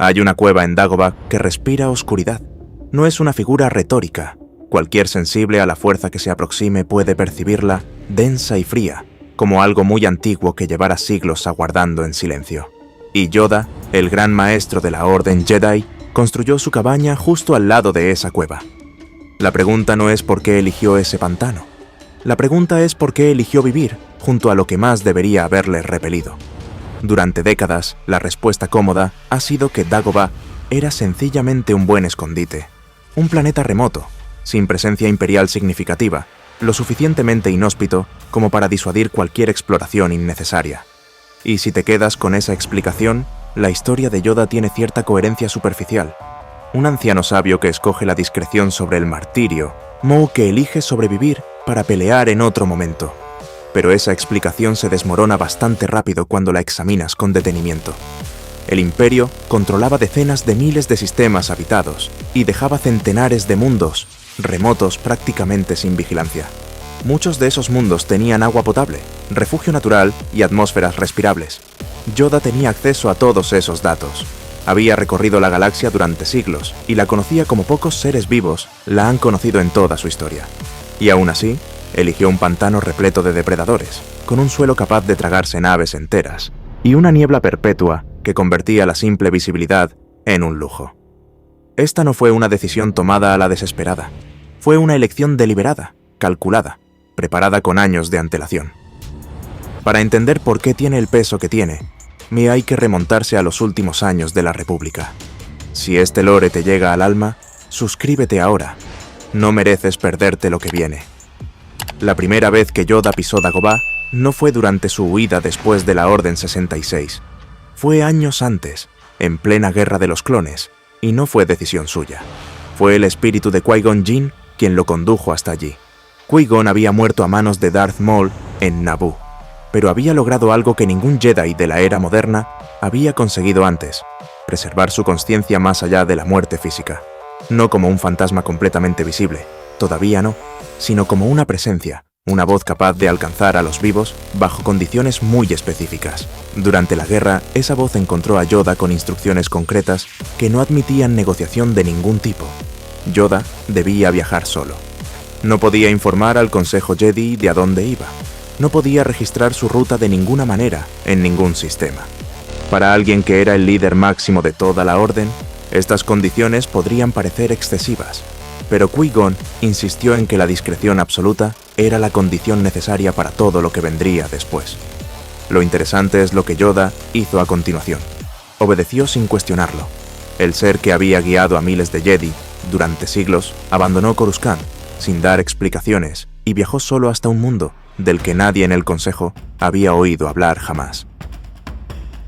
Hay una cueva en Dagobah que respira oscuridad. No es una figura retórica. Cualquier sensible a la fuerza que se aproxime puede percibirla densa y fría, como algo muy antiguo que llevara siglos aguardando en silencio. Y Yoda, el gran maestro de la Orden Jedi, construyó su cabaña justo al lado de esa cueva. La pregunta no es por qué eligió ese pantano. La pregunta es por qué eligió vivir junto a lo que más debería haberle repelido. Durante décadas, la respuesta cómoda ha sido que Dagobah era sencillamente un buen escondite. Un planeta remoto, sin presencia imperial significativa, lo suficientemente inhóspito como para disuadir cualquier exploración innecesaria. Y si te quedas con esa explicación, la historia de Yoda tiene cierta coherencia superficial. Un anciano sabio que escoge la discreción sobre el martirio, Maul que elige sobrevivir para pelear en otro momento. Pero esa explicación se desmorona bastante rápido cuando la examinas con detenimiento. El Imperio controlaba decenas de miles de sistemas habitados y dejaba centenares de mundos remotos prácticamente sin vigilancia. Muchos de esos mundos tenían agua potable, refugio natural y atmósferas respirables. Yoda tenía acceso a todos esos datos. Había recorrido la galaxia durante siglos y la conocía como pocos seres vivos la han conocido en toda su historia. Y aún así, eligió un pantano repleto de depredadores, con un suelo capaz de tragarse naves enteras, y una niebla perpetua que convertía la simple visibilidad en un lujo. Esta no fue una decisión tomada a la desesperada. Fue una elección deliberada, calculada, preparada con años de antelación. Para entender por qué tiene el peso que tiene, me hay que remontarse a los últimos años de la República. Si este lore te llega al alma, suscríbete ahora. No mereces perderte lo que viene. La primera vez que Yoda pisó Dagobah no fue durante su huida después de la Orden 66. Fue años antes, en plena Guerra de los Clones, y no fue decisión suya. Fue el espíritu de Qui-Gon Jinn quien lo condujo hasta allí. Qui-Gon había muerto a manos de Darth Maul en Naboo, pero había logrado algo que ningún Jedi de la era moderna había conseguido antes: preservar su consciencia más allá de la muerte física. No como un fantasma completamente visible, todavía no, sino como una presencia, una voz capaz de alcanzar a los vivos bajo condiciones muy específicas. Durante la guerra, esa voz encontró a Yoda con instrucciones concretas que no admitían negociación de ningún tipo. Yoda debía viajar solo. No podía informar al Consejo Jedi de a dónde iba. No podía registrar su ruta de ninguna manera en ningún sistema. Para alguien que era el líder máximo de toda la Orden, estas condiciones podrían parecer excesivas, pero Qui-Gon insistió en que la discreción absoluta era la condición necesaria para todo lo que vendría después. Lo interesante es lo que Yoda hizo a continuación. Obedeció sin cuestionarlo. El ser que había guiado a miles de Jedi durante siglos abandonó Coruscant sin dar explicaciones y viajó solo hasta un mundo del que nadie en el Consejo había oído hablar jamás.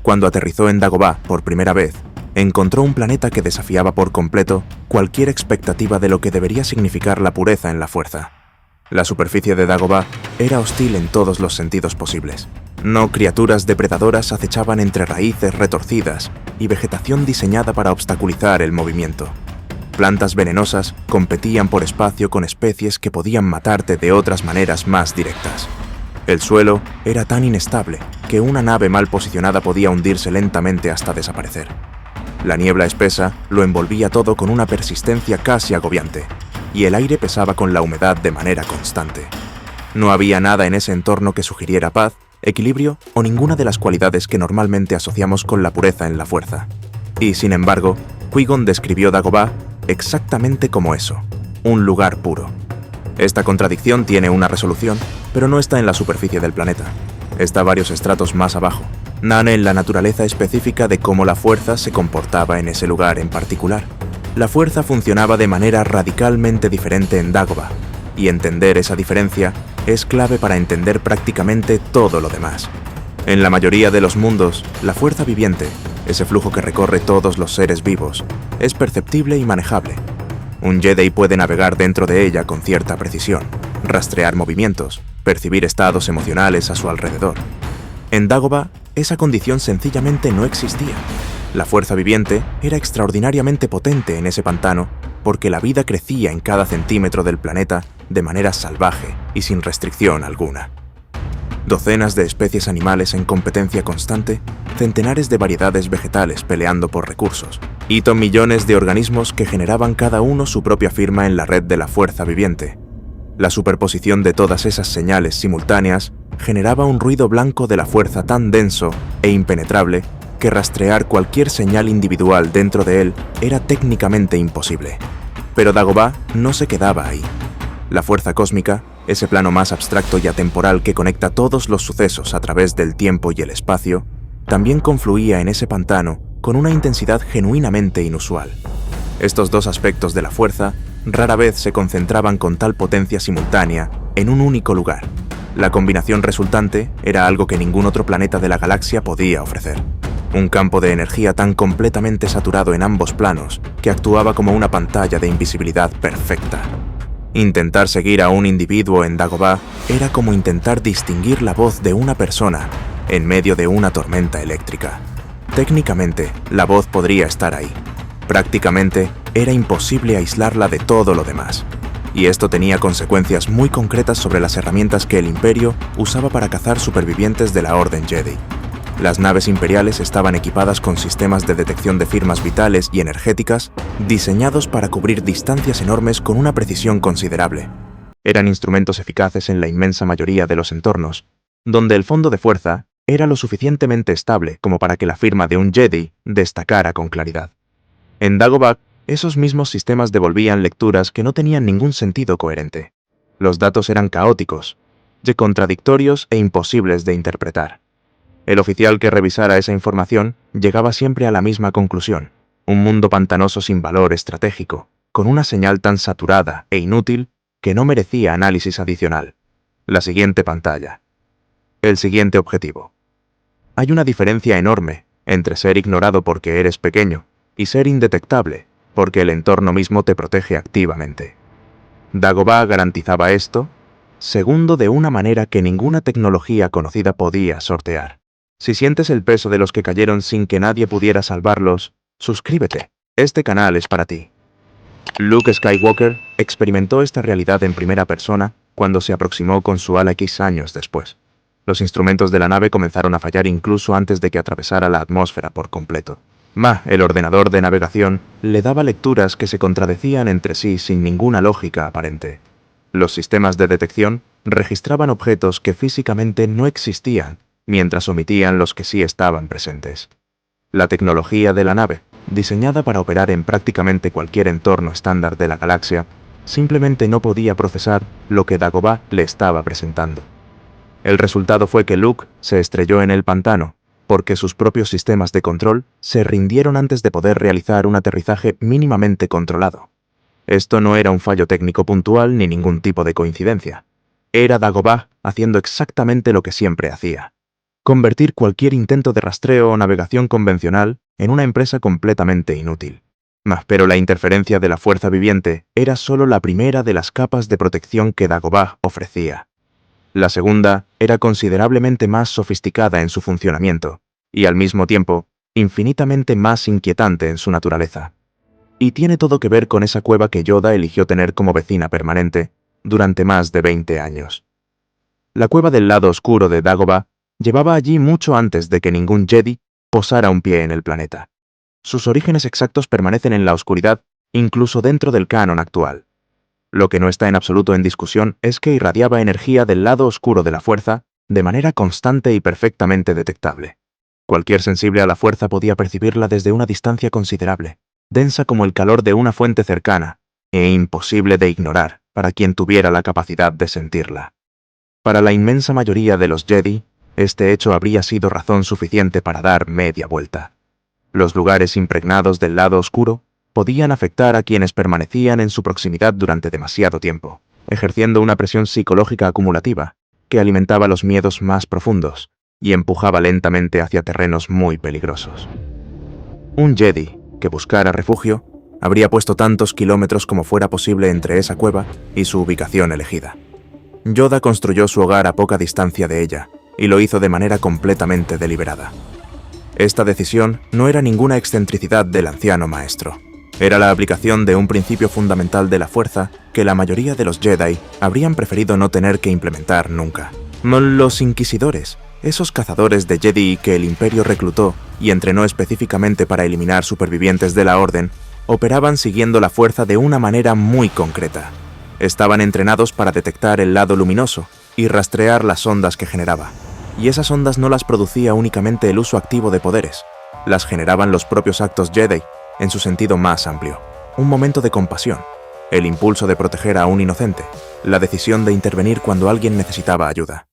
Cuando aterrizó en Dagobah por primera vez, encontró un planeta que desafiaba por completo cualquier expectativa de lo que debería significar la pureza en la fuerza. La superficie de Dagobah era hostil en todos los sentidos posibles. No criaturas depredadoras acechaban entre raíces retorcidas y vegetación diseñada para obstaculizar el movimiento. Plantas venenosas competían por espacio con especies que podían matarte de otras maneras más directas. El suelo era tan inestable que una nave mal posicionada podía hundirse lentamente hasta desaparecer. La niebla espesa lo envolvía todo con una persistencia casi agobiante, y el aire pesaba con la humedad de manera constante. No había nada en ese entorno que sugiriera paz, equilibrio o ninguna de las cualidades que normalmente asociamos con la pureza en la fuerza. Y sin embargo, Qui-Gon describió Dagobah exactamente como eso, un lugar puro. Esta contradicción tiene una resolución, pero no está en la superficie del planeta. Está varios estratos más abajo. Nada en la naturaleza específica de cómo la fuerza se comportaba en ese lugar en particular. La fuerza funcionaba de manera radicalmente diferente en Dagobah, y entender esa diferencia es clave para entender prácticamente todo lo demás. En la mayoría de los mundos, la fuerza viviente, ese flujo que recorre todos los seres vivos, es perceptible y manejable. Un Jedi puede navegar dentro de ella con cierta precisión, rastrear movimientos, percibir estados emocionales a su alrededor. En Dagobah, esa condición sencillamente no existía. La fuerza viviente era extraordinariamente potente en ese pantano porque la vida crecía en cada centímetro del planeta de manera salvaje y sin restricción alguna. Docenas de especies animales en competencia constante, centenares de variedades vegetales peleando por recursos, y millones de organismos que generaban cada uno su propia firma en la red de la fuerza viviente. La superposición de todas esas señales simultáneas generaba un ruido blanco de la fuerza tan denso e impenetrable que rastrear cualquier señal individual dentro de él era técnicamente imposible. Pero Dagobah no se quedaba ahí. La fuerza cósmica, ese plano más abstracto y atemporal que conecta todos los sucesos a través del tiempo y el espacio, también confluía en ese pantano con una intensidad genuinamente inusual. Estos dos aspectos de la fuerza rara vez se concentraban con tal potencia simultánea en un único lugar. La combinación resultante era algo que ningún otro planeta de la galaxia podía ofrecer. Un campo de energía tan completamente saturado en ambos planos que actuaba como una pantalla de invisibilidad perfecta. Intentar seguir a un individuo en Dagobah era como intentar distinguir la voz de una persona en medio de una tormenta eléctrica. Técnicamente, la voz podría estar ahí. Prácticamente, era imposible aislarla de todo lo demás. Y esto tenía consecuencias muy concretas sobre las herramientas que el Imperio usaba para cazar supervivientes de la Orden Jedi. Las naves imperiales estaban equipadas con sistemas de detección de firmas vitales y energéticas diseñados para cubrir distancias enormes con una precisión considerable. Eran instrumentos eficaces en la inmensa mayoría de los entornos, donde el fondo de fuerza era lo suficientemente estable como para que la firma de un Jedi destacara con claridad. En Dagobah, esos mismos sistemas devolvían lecturas que no tenían ningún sentido coherente. Los datos eran caóticos, contradictorios e imposibles de interpretar. El oficial que revisara esa información llegaba siempre a la misma conclusión: un mundo pantanoso sin valor estratégico, con una señal tan saturada e inútil que no merecía análisis adicional. La siguiente pantalla. El siguiente objetivo. Hay una diferencia enorme entre ser ignorado porque eres pequeño y ser indetectable porque el entorno mismo te protege activamente. Dagobah garantizaba esto, segundo, de una manera que ninguna tecnología conocida podía sortear. Si sientes el peso de los que cayeron sin que nadie pudiera salvarlos, suscríbete. Este canal es para ti. Luke Skywalker experimentó esta realidad en primera persona cuando se aproximó con su ala X años después. Los instrumentos de la nave comenzaron a fallar incluso antes de que atravesara la atmósfera por completo. El ordenador de navegación, le daba lecturas que se contradecían entre sí sin ninguna lógica aparente. Los sistemas de detección registraban objetos que físicamente no existían, mientras omitían los que sí estaban presentes. La tecnología de la nave, diseñada para operar en prácticamente cualquier entorno estándar de la galaxia, simplemente no podía procesar lo que Dagobah le estaba presentando. El resultado fue que Luke se estrelló en el pantano, porque sus propios sistemas de control se rindieron antes de poder realizar un aterrizaje mínimamente controlado. Esto no era un fallo técnico puntual ni ningún tipo de coincidencia. Era Dagobah haciendo exactamente lo que siempre hacía: convertir cualquier intento de rastreo o navegación convencional en una empresa completamente inútil. Pero la interferencia de la fuerza viviente era solo la primera de las capas de protección que Dagobah ofrecía. La segunda era considerablemente más sofisticada en su funcionamiento, y al mismo tiempo, infinitamente más inquietante en su naturaleza. Y tiene todo que ver con esa cueva que Yoda eligió tener como vecina permanente durante más de 20 años. La cueva del lado oscuro de Dagobah llevaba allí mucho antes de que ningún Jedi posara un pie en el planeta. Sus orígenes exactos permanecen en la oscuridad, incluso dentro del canon actual. Lo que no está en absoluto en discusión es que irradiaba energía del lado oscuro de la fuerza de manera constante y perfectamente detectable. Cualquier sensible a la fuerza podía percibirla desde una distancia considerable, densa como el calor de una fuente cercana, e imposible de ignorar para quien tuviera la capacidad de sentirla. Para la inmensa mayoría de los Jedi, este hecho habría sido razón suficiente para dar media vuelta. Los lugares impregnados del lado oscuro podían afectar a quienes permanecían en su proximidad durante demasiado tiempo, ejerciendo una presión psicológica acumulativa que alimentaba los miedos más profundos y empujaba lentamente hacia terrenos muy peligrosos. Un Jedi que buscara refugio habría puesto tantos kilómetros como fuera posible entre esa cueva y su ubicación elegida. Yoda construyó su hogar a poca distancia de ella, y lo hizo de manera completamente deliberada. Esta decisión no era ninguna excentricidad del anciano maestro. Era la aplicación de un principio fundamental de la fuerza que la mayoría de los Jedi habrían preferido no tener que implementar nunca. Los inquisidores, esos cazadores de Jedi que el Imperio reclutó y entrenó específicamente para eliminar supervivientes de la Orden, operaban siguiendo la fuerza de una manera muy concreta. Estaban entrenados para detectar el lado luminoso y rastrear las ondas que generaba. Y esas ondas no las producía únicamente el uso activo de poderes, las generaban los propios actos Jedi, en su sentido más amplio. Un momento de compasión, el impulso de proteger a un inocente, la decisión de intervenir cuando alguien necesitaba ayuda.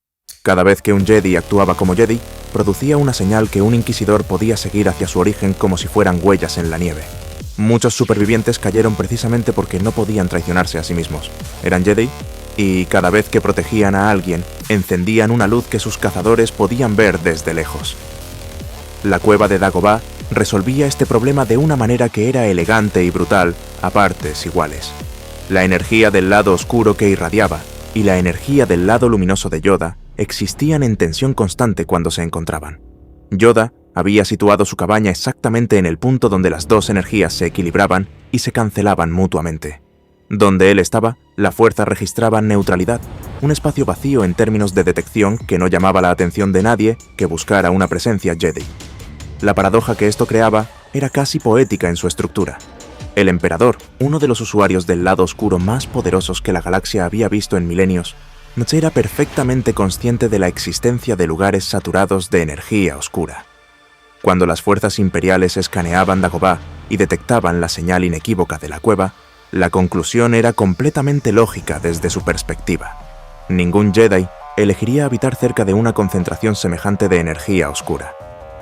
Cada vez que un Jedi actuaba como Jedi, producía una señal que un inquisidor podía seguir hacia su origen como si fueran huellas en la nieve. Muchos supervivientes cayeron precisamente porque no podían traicionarse a sí mismos. Eran Jedi y cada vez que protegían a alguien, encendían una luz que sus cazadores podían ver desde lejos. La cueva de Dagobah resolvía este problema de una manera que era elegante y brutal, a partes iguales. La energía del lado oscuro que irradiaba y la energía del lado luminoso de Yoda existían en tensión constante cuando se encontraban. Yoda había situado su cabaña exactamente en el punto donde las dos energías se equilibraban y se cancelaban mutuamente. Donde él estaba, la fuerza registraba neutralidad, un espacio vacío en términos de detección que no llamaba la atención de nadie que buscara una presencia Jedi. La paradoja que esto creaba era casi poética en su estructura. El emperador, uno de los usuarios del lado oscuro más poderosos que la galaxia había visto en milenios, era perfectamente consciente de la existencia de lugares saturados de energía oscura. Cuando las fuerzas imperiales escaneaban Dagobah y detectaban la señal inequívoca de la cueva, la conclusión era completamente lógica desde su perspectiva. Ningún Jedi elegiría habitar cerca de una concentración semejante de energía oscura.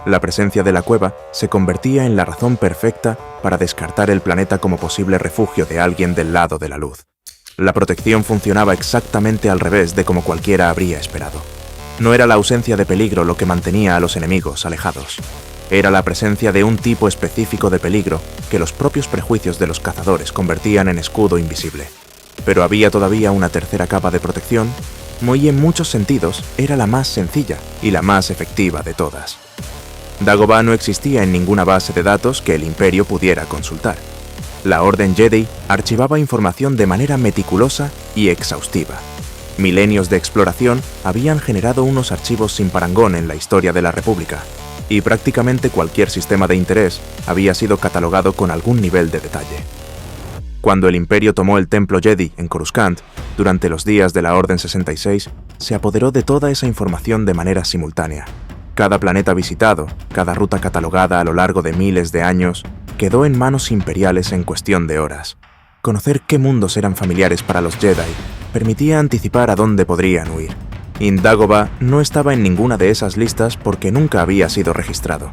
La presencia de la cueva se convertía en la razón perfecta para descartar el planeta como posible refugio de alguien del lado de la luz. La protección funcionaba exactamente al revés de como cualquiera habría esperado. No era la ausencia de peligro lo que mantenía a los enemigos alejados. Era la presencia de un tipo específico de peligro que los propios prejuicios de los cazadores convertían en escudo invisible. Pero había todavía una tercera capa de protección, y en muchos sentidos era la más sencilla y la más efectiva de todas. Dagobah no existía en ninguna base de datos que el Imperio pudiera consultar. La Orden Jedi archivaba información de manera meticulosa y exhaustiva. Milenios de exploración habían generado unos archivos sin parangón en la historia de la República, y prácticamente cualquier sistema de interés había sido catalogado con algún nivel de detalle. Cuando el Imperio tomó el Templo Jedi en Coruscant, durante los días de la Orden 66, se apoderó de toda esa información de manera simultánea. Cada planeta visitado, cada ruta catalogada a lo largo de miles de años, quedó en manos imperiales en cuestión de horas. Conocer qué mundos eran familiares para los Jedi permitía anticipar a dónde podrían huir. Dagobah no estaba en ninguna de esas listas porque nunca había sido registrado.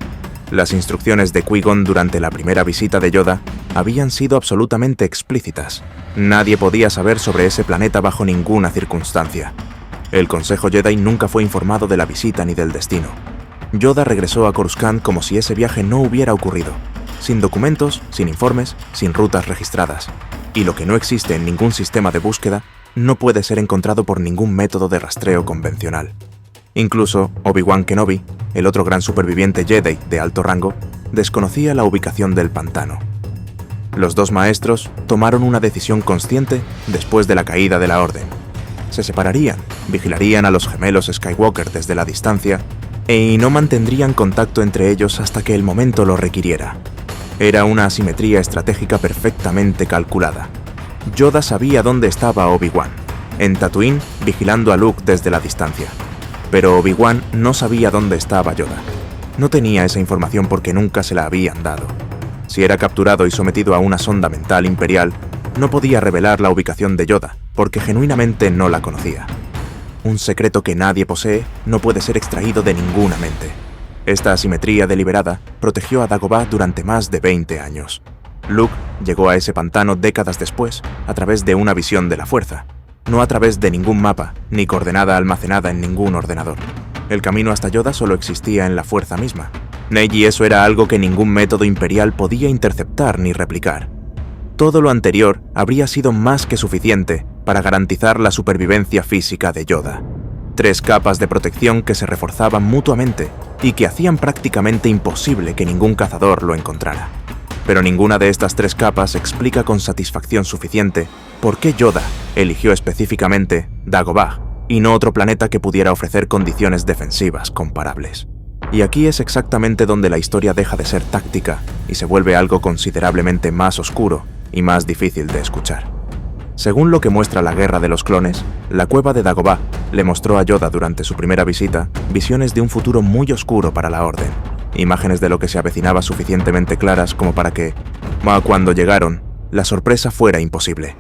Las instrucciones de Qui-Gon durante la primera visita de Yoda habían sido absolutamente explícitas. Nadie podía saber sobre ese planeta bajo ninguna circunstancia. El Consejo Jedi nunca fue informado de la visita ni del destino. Yoda regresó a Coruscant como si ese viaje no hubiera ocurrido, sin documentos, sin informes, sin rutas registradas. Y lo que no existe en ningún sistema de búsqueda no puede ser encontrado por ningún método de rastreo convencional. Incluso Obi-Wan Kenobi, el otro gran superviviente Jedi de alto rango, desconocía la ubicación del pantano. Los dos maestros tomaron una decisión consciente después de la caída de la Orden. Se separarían, vigilarían a los gemelos Skywalker desde la distancia y no mantendrían contacto entre ellos hasta que el momento lo requiriera. Era una asimetría estratégica perfectamente calculada. Yoda sabía dónde estaba Obi-Wan, en Tatooine vigilando a Luke desde la distancia. Pero Obi-Wan no sabía dónde estaba Yoda. No tenía esa información porque nunca se la habían dado. Si era capturado y sometido a una sonda mental imperial, no podía revelar la ubicación de Yoda porque genuinamente no la conocía. Un secreto que nadie posee no puede ser extraído de ninguna mente. Esta asimetría deliberada protegió a Dagobah durante más de 20 años. Luke llegó a ese pantano décadas después a través de una visión de la fuerza, no a través de ningún mapa ni coordenada almacenada en ningún ordenador. El camino hasta Yoda solo existía en la fuerza misma. Y eso era algo que ningún método imperial podía interceptar ni replicar. Todo lo anterior habría sido más que suficiente para garantizar la supervivencia física de Yoda. 3 capas de protección que se reforzaban mutuamente y que hacían prácticamente imposible que ningún cazador lo encontrara. Pero ninguna de estas 3 capas explica con satisfacción suficiente por qué Yoda eligió específicamente Dagobah y no otro planeta que pudiera ofrecer condiciones defensivas comparables. Y aquí es exactamente donde la historia deja de ser táctica y se vuelve algo considerablemente más oscuro y más difícil de escuchar. Según lo que muestra la Guerra de los Clones, la cueva de Dagobah le mostró a Yoda durante su primera visita visiones de un futuro muy oscuro para la Orden, imágenes de lo que se avecinaba suficientemente claras como para que, cuando llegaron, la sorpresa fuera imposible.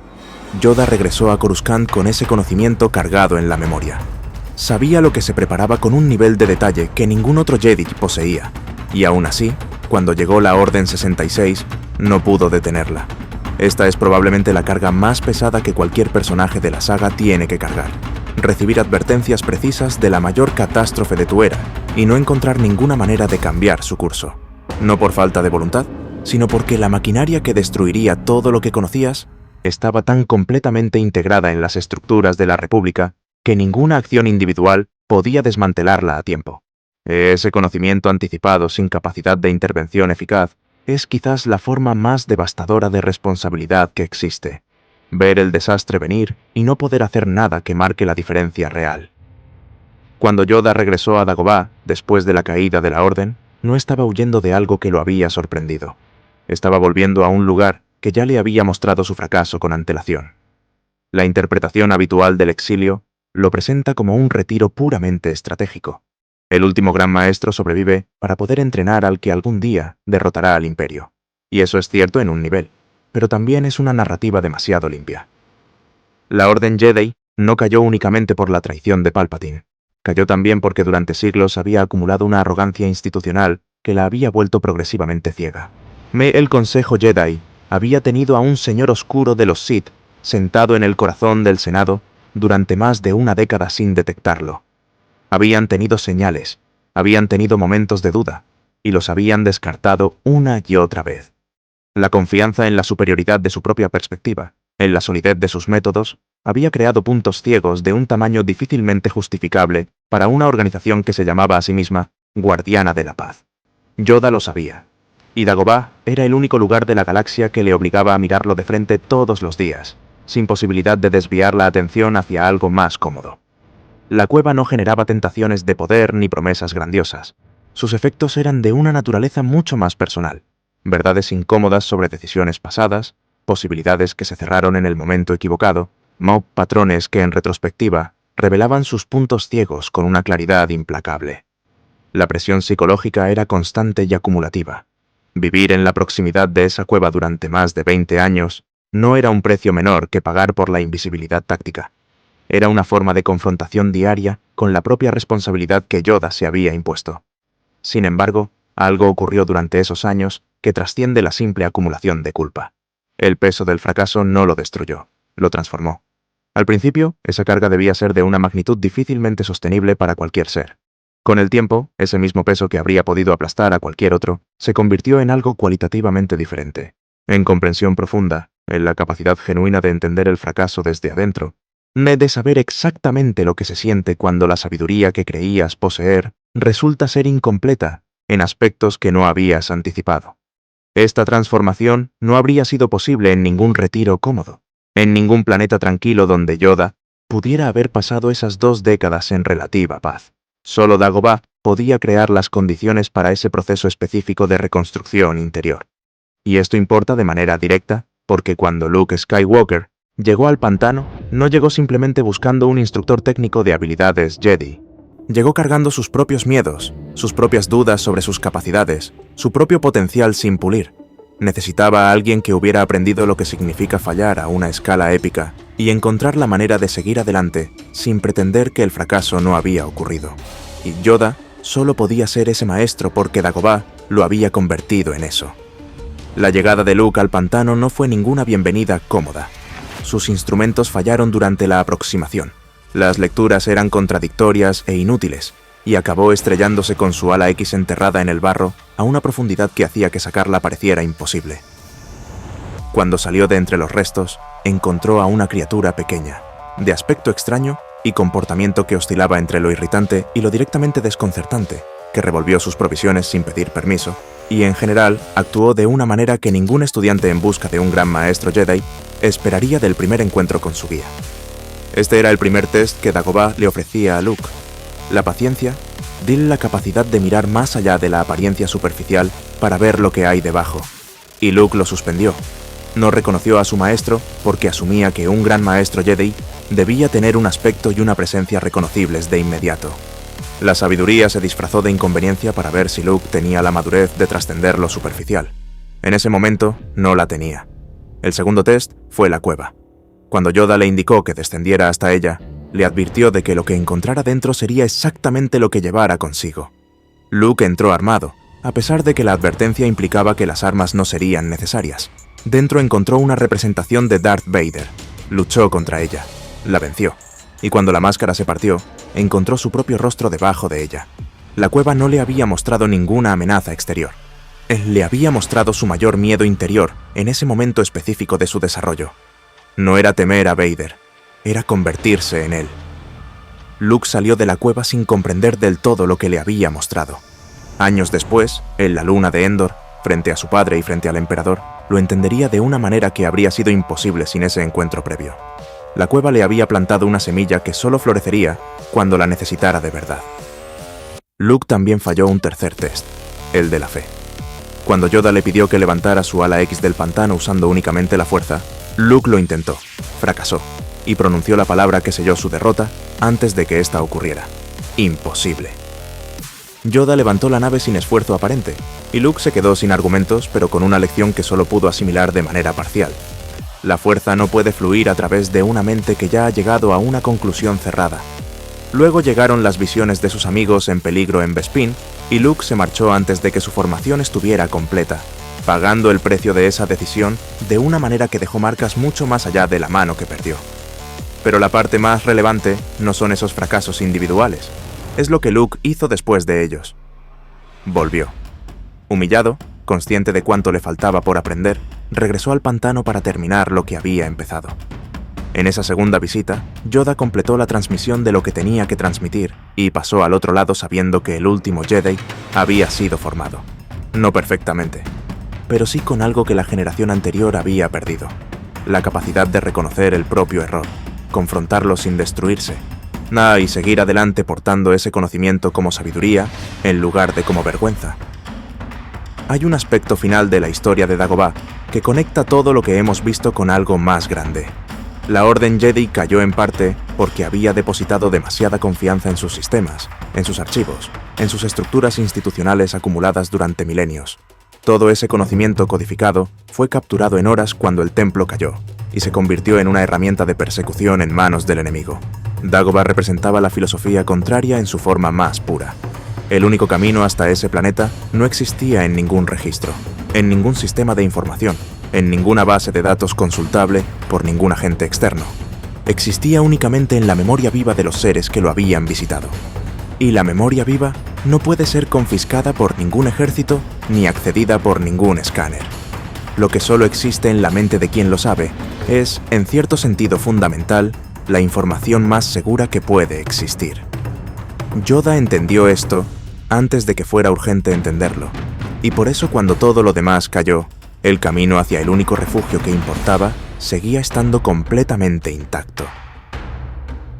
Yoda regresó a Coruscant con ese conocimiento cargado en la memoria. Sabía lo que se preparaba con un nivel de detalle que ningún otro Jedi poseía, y aún así, cuando llegó la Orden 66, no pudo detenerla. Esta es probablemente la carga más pesada que cualquier personaje de la saga tiene que cargar. Recibir advertencias precisas de la mayor catástrofe de tu era y no encontrar ninguna manera de cambiar su curso. No por falta de voluntad, sino porque la maquinaria que destruiría todo lo que conocías estaba tan completamente integrada en las estructuras de la República que ninguna acción individual podía desmantelarla a tiempo. Ese conocimiento anticipado sin capacidad de intervención eficaz es quizás la forma más devastadora de responsabilidad que existe. Ver el desastre venir y no poder hacer nada que marque la diferencia real. Cuando Yoda regresó a Dagobah, después de la caída de la Orden, no estaba huyendo de algo que lo había sorprendido. Estaba volviendo a un lugar que ya le había mostrado su fracaso con antelación. La interpretación habitual del exilio lo presenta como un retiro puramente estratégico. El último gran maestro sobrevive para poder entrenar al que algún día derrotará al Imperio. Y eso es cierto en un nivel, pero también es una narrativa demasiado limpia. La Orden Jedi no cayó únicamente por la traición de Palpatine. Cayó también porque durante siglos había acumulado una arrogancia institucional que la había vuelto progresivamente ciega. El Consejo Jedi había tenido a un señor oscuro de los Sith sentado en el corazón del Senado durante más de una década sin detectarlo. Habían tenido señales, habían tenido momentos de duda, y los habían descartado una y otra vez. La confianza en la superioridad de su propia perspectiva, en la solidez de sus métodos, había creado puntos ciegos de un tamaño difícilmente justificable para una organización que se llamaba a sí misma Guardiana de la Paz. Yoda lo sabía, y Dagobah era el único lugar de la galaxia que le obligaba a mirarlo de frente todos los días, sin posibilidad de desviar la atención hacia algo más cómodo. La cueva no generaba tentaciones de poder ni promesas grandiosas. Sus efectos eran de una naturaleza mucho más personal. Verdades incómodas sobre decisiones pasadas, posibilidades que se cerraron en el momento equivocado, patrones que en retrospectiva revelaban sus puntos ciegos con una claridad implacable. La presión psicológica era constante y acumulativa. Vivir en la proximidad de esa cueva durante más de 20 años no era un precio menor que pagar por la invisibilidad táctica. Era una forma de confrontación diaria con la propia responsabilidad que Yoda se había impuesto. Sin embargo, algo ocurrió durante esos años que trasciende la simple acumulación de culpa. El peso del fracaso no lo destruyó, lo transformó. Al principio, esa carga debía ser de una magnitud difícilmente sostenible para cualquier ser. Con el tiempo, ese mismo peso que habría podido aplastar a cualquier otro, se convirtió en algo cualitativamente diferente. En comprensión profunda, en la capacidad genuina de entender el fracaso desde adentro, de saber exactamente lo que se siente cuando la sabiduría que creías poseer resulta ser incompleta en aspectos que no habías anticipado. Esta transformación no habría sido posible en ningún retiro cómodo, en ningún planeta tranquilo donde Yoda pudiera haber pasado esas 2 décadas en relativa paz. Solo Dagobah podía crear las condiciones para ese proceso específico de reconstrucción interior. Y esto importa de manera directa, porque cuando Luke Skywalker llegó al pantano, no llegó simplemente buscando un instructor técnico de habilidades Jedi. Llegó cargando sus propios miedos, sus propias dudas sobre sus capacidades, su propio potencial sin pulir. Necesitaba a alguien que hubiera aprendido lo que significa fallar a una escala épica y encontrar la manera de seguir adelante sin pretender que el fracaso no había ocurrido. Y Yoda solo podía ser ese maestro porque Dagobah lo había convertido en eso. La llegada de Luke al pantano no fue ninguna bienvenida cómoda. Sus instrumentos fallaron durante la aproximación. Las lecturas eran contradictorias e inútiles, y acabó estrellándose con su ala X enterrada en el barro a una profundidad que hacía que sacarla pareciera imposible. Cuando salió de entre los restos, encontró a una criatura pequeña, de aspecto extraño y comportamiento que oscilaba entre lo irritante y lo directamente desconcertante, que revolvió sus provisiones sin pedir permiso, y en general actuó de una manera que ningún estudiante en busca de un gran maestro Jedi esperaría del primer encuentro con su guía. Este era el primer test que Dagobah le ofrecía a Luke. La paciencia, dile la capacidad de mirar más allá de la apariencia superficial para ver lo que hay debajo. Y Luke lo suspendió. No reconoció a su maestro porque asumía que un gran maestro Jedi debía tener un aspecto y una presencia reconocibles de inmediato. La sabiduría se disfrazó de inconveniencia para ver si Luke tenía la madurez de trascender lo superficial. En ese momento, no la tenía. El segundo test fue la cueva. Cuando Yoda le indicó que descendiera hasta ella, le advirtió de que lo que encontrara dentro sería exactamente lo que llevara consigo. Luke entró armado, a pesar de que la advertencia implicaba que las armas no serían necesarias. Dentro encontró una representación de Darth Vader. Luchó contra ella. La venció. Y cuando la máscara se partió, encontró su propio rostro debajo de ella. La cueva no le había mostrado ninguna amenaza exterior. Él le había mostrado su mayor miedo interior en ese momento específico de su desarrollo. No era temer a Vader, era convertirse en él. Luke salió de la cueva sin comprender del todo lo que le había mostrado. Años después, en la luna de Endor, frente a su padre y frente al emperador, lo entendería de una manera que habría sido imposible sin ese encuentro previo. La cueva le había plantado una semilla que solo florecería cuando la necesitara de verdad. Luke también falló un tercer test, el de la fe. Cuando Yoda le pidió que levantara su ala X del pantano usando únicamente la fuerza, Luke lo intentó, fracasó, y pronunció la palabra que selló su derrota antes de que esta ocurriera. Imposible. Yoda levantó la nave sin esfuerzo aparente, y Luke se quedó sin argumentos, pero con una lección que solo pudo asimilar de manera parcial. La fuerza no puede fluir a través de una mente que ya ha llegado a una conclusión cerrada. Luego llegaron las visiones de sus amigos en peligro en Bespin, y Luke se marchó antes de que su formación estuviera completa, pagando el precio de esa decisión de una manera que dejó marcas mucho más allá de la mano que perdió. Pero la parte más relevante no son esos fracasos individuales, es lo que Luke hizo después de ellos. Volvió. Humillado, consciente de cuánto le faltaba por aprender, regresó al pantano para terminar lo que había empezado. En esa segunda visita, Yoda completó la transmisión de lo que tenía que transmitir y pasó al otro lado sabiendo que el último Jedi había sido formado. No perfectamente, pero sí con algo que la generación anterior había perdido: la capacidad de reconocer el propio error, confrontarlo sin destruirse, y seguir adelante portando ese conocimiento como sabiduría en lugar de como vergüenza. Hay un aspecto final de la historia de Dagobah que conecta todo lo que hemos visto con algo más grande. La Orden Jedi cayó en parte porque había depositado demasiada confianza en sus sistemas, en sus archivos, en sus estructuras institucionales acumuladas durante milenios. Todo ese conocimiento codificado fue capturado en horas cuando el templo cayó, y se convirtió en una herramienta de persecución en manos del enemigo. Dagobah representaba la filosofía contraria en su forma más pura. El único camino hasta ese planeta no existía en ningún registro, en ningún sistema de información, en ninguna base de datos consultable por ningún agente externo. Existía únicamente en la memoria viva de los seres que lo habían visitado. Y la memoria viva no puede ser confiscada por ningún ejército ni accedida por ningún escáner. Lo que solo existe en la mente de quien lo sabe es, en cierto sentido fundamental, la información más segura que puede existir. Yoda entendió esto antes de que fuera urgente entenderlo, y por eso cuando todo lo demás cayó, el camino hacia el único refugio que importaba seguía estando completamente intacto.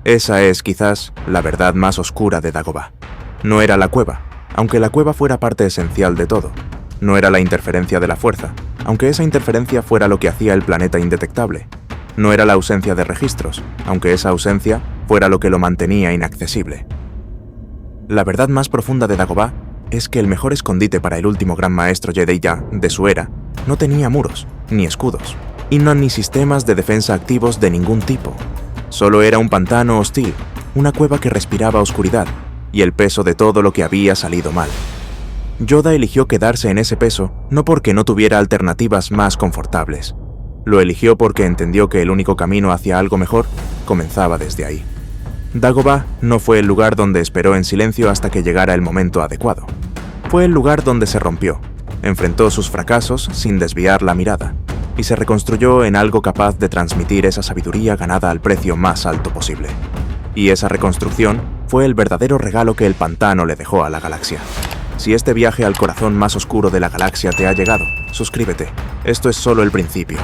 Esa es, quizás, la verdad más oscura de Dagobah. No era la cueva, aunque la cueva fuera parte esencial de todo. No era la interferencia de la fuerza, aunque esa interferencia fuera lo que hacía el planeta indetectable. No era la ausencia de registros, aunque esa ausencia fuera lo que lo mantenía inaccesible. La verdad más profunda de Dagobah es que el mejor escondite para el último gran maestro Jedi ya, de su era, no tenía muros, ni escudos, y no ni sistemas de defensa activos de ningún tipo. Solo era un pantano hostil, una cueva que respiraba oscuridad, y el peso de todo lo que había salido mal. Yoda eligió quedarse en ese peso no porque no tuviera alternativas más confortables. Lo eligió porque entendió que el único camino hacia algo mejor comenzaba desde ahí. Dagobah no fue el lugar donde esperó en silencio hasta que llegara el momento adecuado. Fue el lugar donde se rompió, enfrentó sus fracasos sin desviar la mirada, y se reconstruyó en algo capaz de transmitir esa sabiduría ganada al precio más alto posible. Y esa reconstrucción fue el verdadero regalo que el pantano le dejó a la galaxia. Si este viaje al corazón más oscuro de la galaxia te ha llegado, suscríbete. Esto es solo el principio.